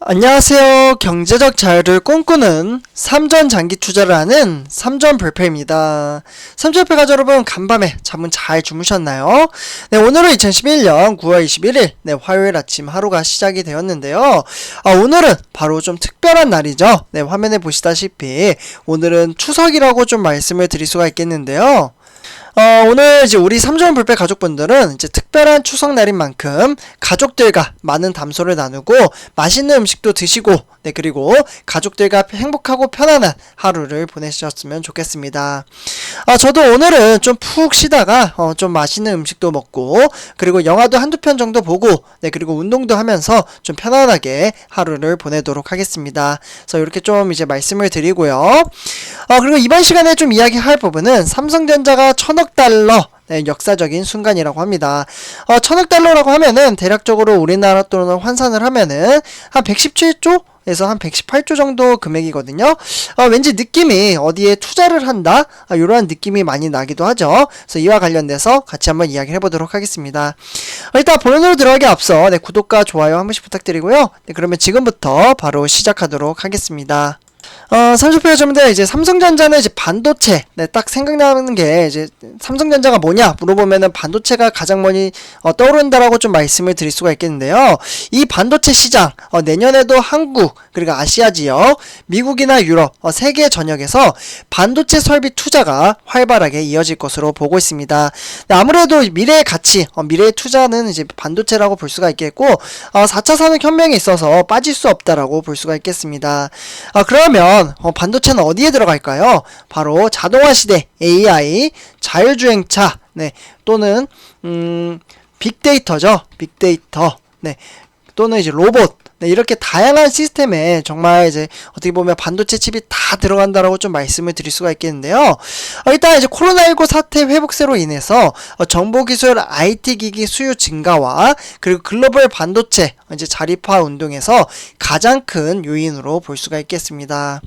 안녕하세요. 경제적 자유를 꿈꾸는 삼전 장기 투자를 하는 삼전불패입니다. 삼전불패 가족 여러분, 간밤에 잠은 잘 주무셨나요? 네, 오늘은 2011년 9월 21일 화요일 아침 하루가 시작이 되었는데요. 오늘은 바로 좀 특별한 날이죠. 네, 화면에 보시다시피 오늘은 추석이라고 좀 말씀을 드릴 수가 있겠는데요. 오늘 이제 우리 삼전불패 가족분들은 이제 특별한 추석날인 만큼 가족들과 많은 담소를 나누고 맛있는 음식도 드시고, 네, 그리고 가족들과 행복하고 편안한 하루를 보내셨으면 좋겠습니다. 저도 오늘은 좀 푹 쉬다가 좀 맛있는 음식도 먹고, 그리고 영화도 한두 편 정도 보고, 네, 그리고 운동도 하면서 좀 편안하게 하루를 보내도록 하겠습니다. 그래서 이렇게 좀 이제 말씀을 드리고요. 그리고 이번 시간에 좀 이야기할 부분은 삼성전자가 1000억 달러, 네, 역사적인 순간이라고 합니다. 1000억 달러라고 하면은 대략적으로 우리나라 돈으로 환산을 하면은 한 117조? 에서 한 118조 정도 금액이거든요. 왠지 느낌이 어디에 투자를 한다? 이러한 느낌이 많이 나기도 하죠. 그래서 이와 관련돼서 같이 한번 이야기를 해보도록 하겠습니다. 일단 본론으로 들어가기 앞서 구독과 좋아요 한 번씩 부탁드리고요. 네, 그러면 지금부터 바로 시작하도록 하겠습니다. 삼성전자 여러분들, 이제 삼성전자는 이제 반도체, 네, 딱 생각나는 게 이제 삼성전자가 뭐냐 물어보면은 반도체가 가장 많이 떠오른다라고 좀 말씀을 드릴 수가 있겠는데요. 이 반도체 시장 내년에도 한국, 그리고 아시아 지역, 미국이나 유럽, 세계 전역에서 반도체 설비 투자가 활발하게 이어질 것으로 보고 있습니다. 네, 아무래도 미래의 가치, 미래의 투자는 이제 반도체라고 볼 수가 있겠고, 4차 산업혁명에 있어서 빠질 수 없다라고 볼 수가 있겠습니다. 그러면 반도체는 어디에 들어갈까요? 바로 자동화 시대, AI, 자율주행차, 네, 또는 빅데이터죠. 빅데이터, 네, 또는 이제 로봇, 네, 이렇게 다양한 시스템에 정말 이제 어떻게 보면 반도체 칩이 다 들어간다라고 좀 말씀을 드릴 수가 있겠는데요. 일단 이제 코로나19 사태 회복세로 인해서 정보기술 IT 기기 수요 증가와 그리고 글로벌 반도체 이제 자립화 운동에서 가장 큰 요인으로 볼 수가 있겠습니다.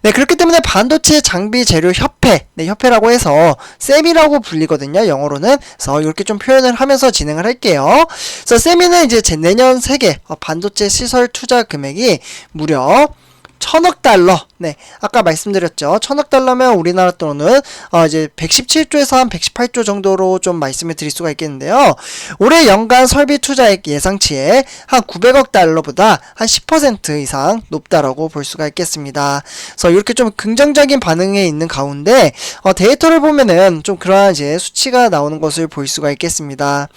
네, 그렇기 때문에 반도체 장비 재료 협회, 네, 협회라고 해서 세미라고 불리거든요, 영어로는. 그래서 이렇게 좀 표현을 하면서 진행을 할게요. 그래서 세미는 이제 내년 세계 반도체 시설 투자 금액이 무려 1000억 달러. 네, 아까 말씀드렸죠. 1000억 달러면 우리나라 돈은 이제 117조에서 한 118조 정도로 좀 말씀을 드릴 수가 있겠는데요. 올해 연간 설비 투자액 예상치에 한 900억 달러보다 한 10% 이상 높다라고 볼 수가 있겠습니다. 그래서 이렇게 좀 긍정적인 반응에 있는 가운데 데이터를 보면은 좀 그러한 이제 수치가 나오는 것을 볼 수가 있겠습니다.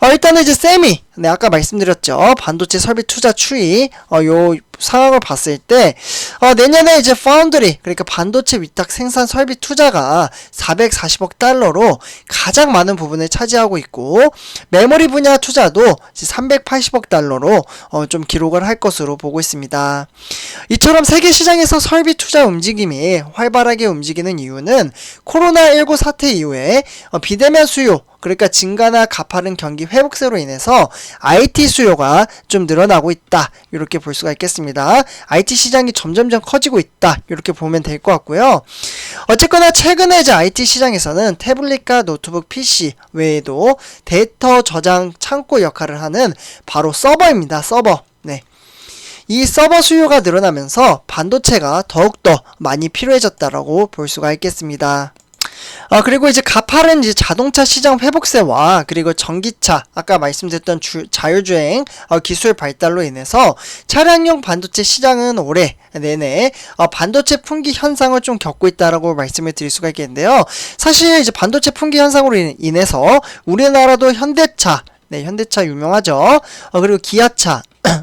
일단은 이제 세미, 네, 아까 말씀드렸죠. 반도체 설비 투자 추이, 요 상황을 봤을 때, 내년에 이제 파운드리, 그러니까 반도체 위탁 생산 설비 투자가 440억 달러로 가장 많은 부분을 차지하고 있고, 메모리 분야 투자도 이제 380억 달러로 좀 기록을 할 것으로 보고 있습니다. 이처럼 세계 시장에서 설비 투자 움직임이 활발하게 움직이는 이유는 코로나19 사태 이후에 비대면 수요, 그러니까 증가나 가파른 경기 회복세로 인해서 IT 수요가 좀 늘어나고 있다, 이렇게 볼 수가 있겠습니다. IT 시장이 점점점 커지고 있다, 이렇게 보면 될 것 같고요. 어쨌거나 최근에 이제 IT 시장에서는 태블릿과 노트북 PC 외에도 데이터 저장 창고 역할을 하는 바로 서버입니다. 서버. 네. 이 서버 수요가 늘어나면서 반도체가 더욱더 많이 필요해졌다라고 볼 수가 있겠습니다. 그리고 이제 가파른 이제 자동차 시장 회복세와 그리고 전기차, 아까 말씀드렸던 자율주행 기술 발달로 인해서 차량용 반도체 시장은 올해 내내 반도체 품귀 현상을 좀 겪고 있다라고 말씀을 드릴 수가 있겠는데요. 사실 이제 반도체 품귀 현상으로 인해서 우리나라도 현대차, 네, 현대차 유명하죠. 그리고 기아차,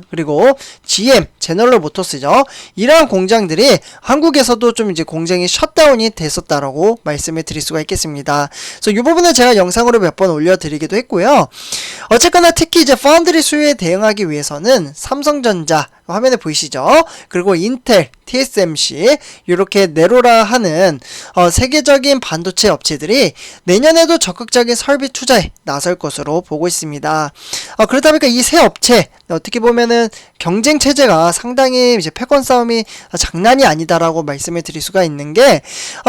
그리고 GM, 제너럴 모터스죠. 이러한 공장들이 한국에서도 좀 이제 공장이 셧다운이 됐었다라고 말씀을 드릴 수가 있겠습니다. 그래서 이 부분은 제가 영상으로 몇 번 올려드리기도 했고요. 어쨌거나 특히 이제 파운드리 수요에 대응하기 위해서는 삼성전자, 화면에 보이시죠? 그리고 인텔, TSMC, 이렇게 네로라 하는 세계적인 반도체 업체들이 내년에도 적극적인 설비 투자에 나설 것으로 보고 있습니다. 그러다 보니까 이 세 업체, 어떻게 보면은 경쟁 체제가 상당히 이제 패권 싸움이 장난이 아니다라고 말씀을 드릴 수가 있는 게,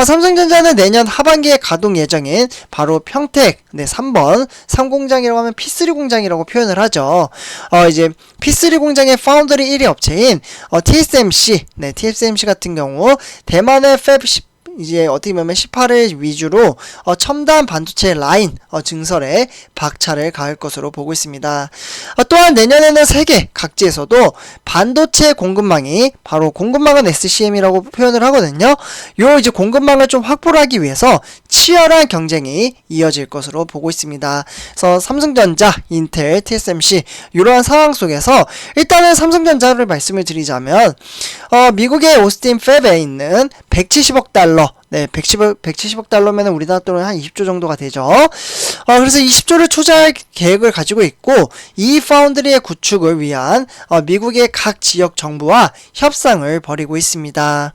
삼성전자는 내년 하반기에 가동 예정인 바로 평택, 네, 3번 3공장이라고 하면 P3 공장이라고 표현을 하죠. 이제 P3 공장의 파운드리 1위 반도체 업체인 TSMC, 네, TSMC 같은 경우 대만의 팹 이제 어떻게 보면 18일 위주로 첨단 반도체 라인 증설에 박차를 가할 것으로 보고 있습니다. 또한 내년에는 세계 각지에서도 반도체 공급망이 바로 공급망은 SCM이라고 표현을 하거든요. 요 이제 공급망을 좀 확보를 하기 위해서 치열한 경쟁이 이어질 것으로 보고 있습니다. 그래서 삼성전자, 인텔, TSMC 이러한 상황 속에서 일단은 삼성전자를 말씀을 드리자면 미국의 오스틴 팹에 있는 170억 달러, 네, 170억 달러면 우리나라 돈으로 한 20조 정도가 되죠. 그래서 20조를 투자할 계획을 가지고 있고, 이 파운드리의 구축을 위한 미국의 각 지역 정부와 협상을 벌이고 있습니다.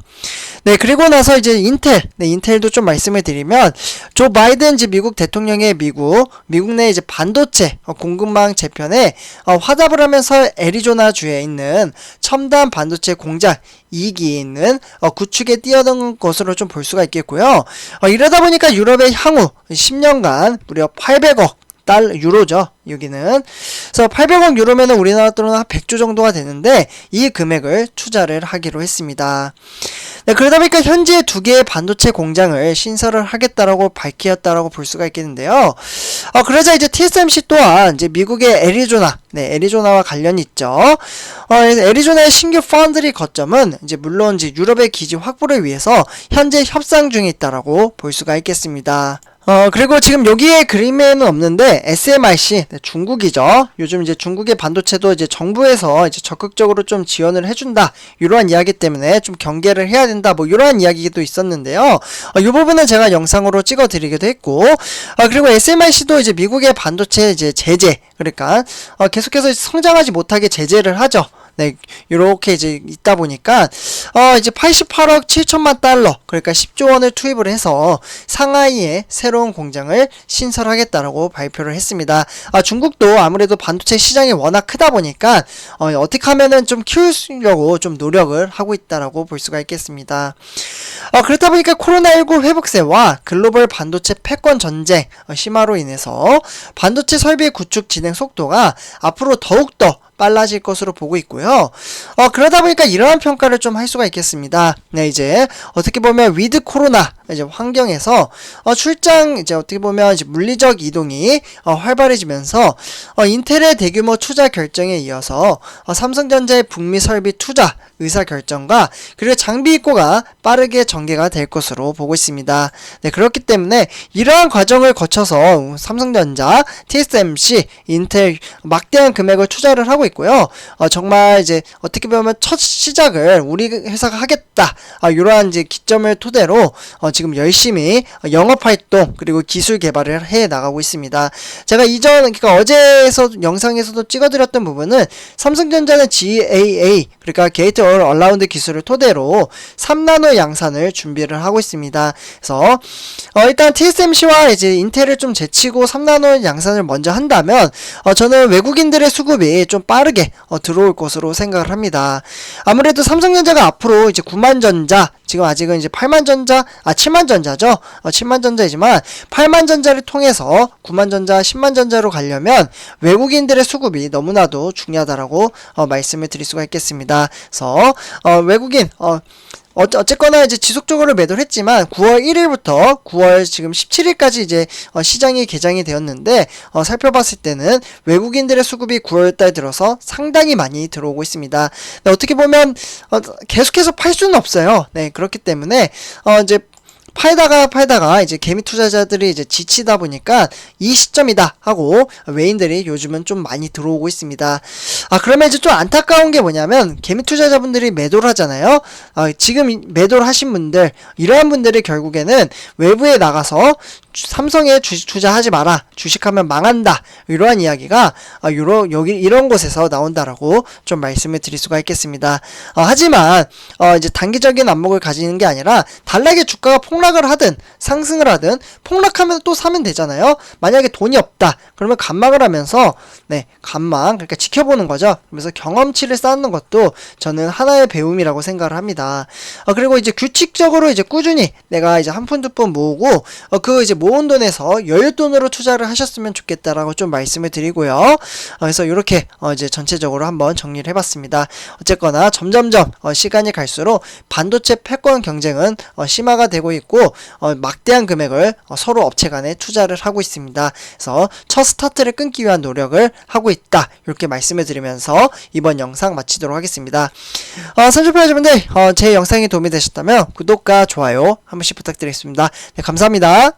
네, 그리고 나서 이제 인텔, 네, 인텔도 좀 말씀을 드리면, 조 바이든 이제 미국 대통령의 미국 내 이제 반도체 공급망 재편에 화답을 하면서 애리조나주에 있는 첨단 반도체 공장 2기에 있는 구축에 뛰어든 것으로 좀 볼 수가 있겠고요. 이러다 보니까 유럽의 향후 10년간 무려 800억 유로죠. 여기는. 그래서 800억 유로면은 우리나라 돈으로 한 100조 정도가 되는데 이 금액을 투자를 하기로 했습니다. 네, 그러다 보니까 현재 2개의 반도체 공장을 신설을 하겠다라고 밝혔다라고 볼 수가 있겠는데요. 그러자 이제 TSMC 또한 이제 미국의 애리조나, 네, 애리조나와 관련이 있죠. 애리조나의 신규 파운드리 거점은 이제 물론 이제 유럽의 기지 확보를 위해서 현재 협상 중에 있다라고 볼 수가 있겠습니다. 그리고 지금 여기에 그림에는 없는데 SMIC, 네, 중국이죠. 요즘 이제 중국의 반도체도 이제 정부에서 이제 적극적으로 좀 지원을 해준다, 이러한 이야기 때문에 좀 경계를 해야 된다, 뭐 이러한 이야기도 있었는데요. 이 부분은 제가 영상으로 찍어드리기도 했고, 그리고 SMIC도 이제 미국의 반도체 이제 제재, 그러니까 계속해서 성장하지 못하게 제재를 하죠. 네, 요렇게 이제 있다 보니까 이제 88억 7천만 달러, 그러니까 10조 원을 투입을 해서 상하이에 새로운 공장을 신설하겠다라고 발표를 했습니다. 중국도 아무래도 반도체 시장이 워낙 크다 보니까 어떻게 하면은 좀 키우려고 좀 노력을 하고 있다라고 볼 수가 있겠습니다. 그렇다 보니까 코로나19 회복세와 글로벌 반도체 패권 전쟁 심화로 인해서 반도체 설비 구축 진행 속도가 앞으로 더욱더 빨라질 것으로 보고 있고요. 그러다 보니까 이러한 평가를 좀 할 수가 있겠습니다. 네, 이제 어떻게 보면 위드 코로나 이제 환경에서 출장 이제 어떻게 보면 이제 물리적 이동이 활발해지면서 인텔의 대규모 투자 결정에 이어서 삼성전자의 북미 설비 투자 의사 결정과 그리고 장비 입고가 빠르게 전개가 될 것으로 보고 있습니다. 네, 그렇기 때문에 이러한 과정을 거쳐서 삼성전자, TSMC, 인텔 막대한 금액을 투자를 하고 있고요. 정말 이제 어떻게 보면 첫 시작을 우리 회사가 하겠다, 이러한 이제 기점을 토대로 지금 열심히 영업 활동 그리고 기술 개발을 해 나가고 있습니다. 제가 그러니까 어제에서 영상에서도 찍어드렸던 부분은 삼성전자는 GAA, 그러니까 게이트 얼라운드 기술을 토대로 3나노 양산을 준비를 하고 있습니다. 그래서 일단 TSMC와 이제 인텔을 좀 제치고 3나노 양산을 먼저 한다면 저는 외국인들의 수급이 좀 빠르게 들어올 것으로 생각을 합니다. 아무래도 삼성전자가 앞으로 이제 9만전자, 지금 아직은 이제 8만전자, 7만전자죠. 7만전자이지만 8만전자를 통해서 9만전자, 10만전자로 가려면 외국인들의 수급이 너무나도 중요하다라고 말씀을 드릴 수가 있겠습니다. 그래서 외국인 어쨌거나 이제 지속적으로 매도를 했지만 9월 1일부터 9월 지금 17일까지 이제 시장이 개장이 되었는데 살펴봤을 때는 외국인들의 수급이 9월달 들어서 상당히 많이 들어오고 있습니다. 네, 어떻게 보면 계속해서 팔 수는 없어요. 네, 그렇기 때문에 이제 팔다가 이제 개미 투자자들이 이제 지치다 보니까 이 시점이다 하고 외인들이 요즘은 좀 많이 들어오고 있습니다. 그러면 이제 좀 안타까운 게 뭐냐면 개미 투자자분들이 매도를 하잖아요. 지금 매도를 하신 분들, 이러한 분들이 결국에는 외부에 나가서 삼성에 투자하지 마라, 주식하면 망한다, 이러한 이야기가 여기 이런 곳에서 나온다라고 좀 말씀을 드릴 수가 있겠습니다. 하지만 이제 단기적인 안목을 가지는 게 아니라 단락의 주가가 폭락을 하든 상승을 하든 폭락하면 또 사면 되잖아요. 만약에 돈이 없다 그러면 간망을 하면서, 네, 간망, 그러니까 지켜보는 거죠. 그래서 경험치를 쌓는 것도 저는 하나의 배움이라고 생각을 합니다. 그리고 이제 규칙적으로 이제 꾸준히 내가 이제 한 푼 두 푼 모으고 그 이제 모은 돈에서 여윳돈으로 투자를 하셨으면 좋겠다라고 좀 말씀을 드리고요. 그래서 이렇게 이제 전체적으로 한번 정리를 해봤습니다. 어쨌거나 점점점 시간이 갈수록 반도체 패권 경쟁은 심화가 되고 있고 막대한 금액을 서로 업체 간에 투자를 하고 있습니다. 그래서 첫 스타트를 끊기 위한 노력을 하고 있다. 이렇게 말씀을 드리면서 이번 영상 마치도록 하겠습니다. 선주편여러분들 제 영상이 도움이 되셨다면 구독과 좋아요 한 번씩 부탁드리겠습니다. 네, 감사합니다.